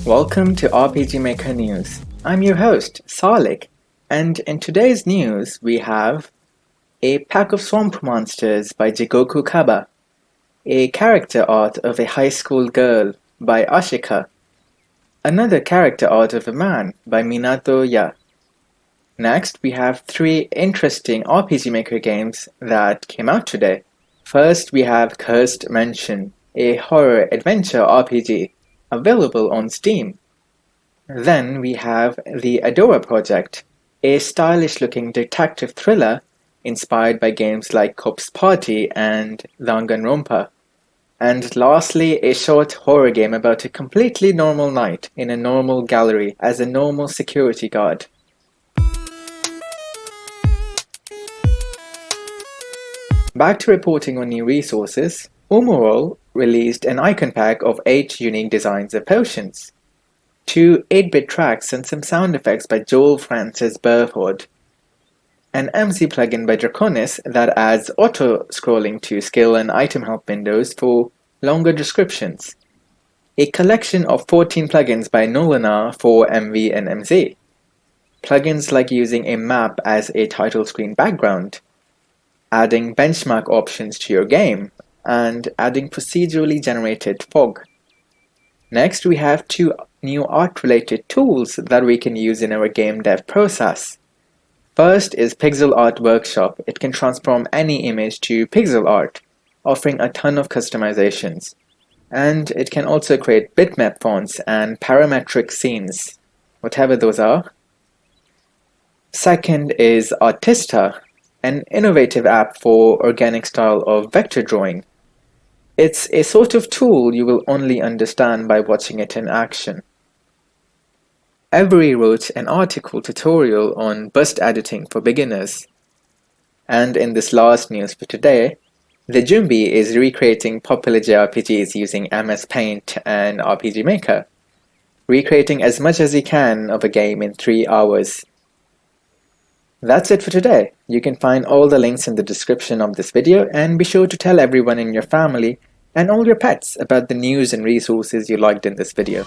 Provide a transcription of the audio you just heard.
Welcome to RPG Maker News. I'm your host, Salik, and in today's news we have a pack of swamp monsters by Jigoku Kaba, a character art of a high school girl by Ashika, another character art of a man by Minato Ya. Next, we have 3 interesting RPG Maker games that came out today. First, we have Cursed Mansion, a horror adventure RPG, available on Steam. Then we have the Adora Project, a stylish-looking detective thriller inspired by games like Corpse Party and Danganronpa. And lastly, a short horror game about a completely normal night in a normal gallery as a normal security guard. Back to reporting on new resources, Umorol released an icon pack of 8 unique designs of potions, 2 8-bit tracks and some sound effects by Joel Francis Burford, an MC plugin by Draconis that adds auto-scrolling to skill and item help windows for longer descriptions, a collection of 14 plugins by Nolonar for MV and MZ, plugins like using a map as a title screen background, adding benchmark options to your game, and adding procedurally generated fog. Next, we have 2 new art-related tools that we can use in our game dev process. First is Pixel Art Workshop. It can transform any image to pixel art, offering a ton of customizations. And it can also create bitmap fonts and parametric scenes, whatever those are. Second is Artista, an innovative app for organic style of vector drawing. It's a sort of tool you will only understand by watching it in action. Avery wrote an article tutorial on bust editing for beginners. And in this last news for today, the Jumbi is recreating popular JRPGs using MS Paint and RPG Maker, recreating as much as he can of a game in 3 hours. That's it for today. You can find all the links in the description of this video, and be sure to tell everyone in your family and all your pets about the news and resources you liked in this video.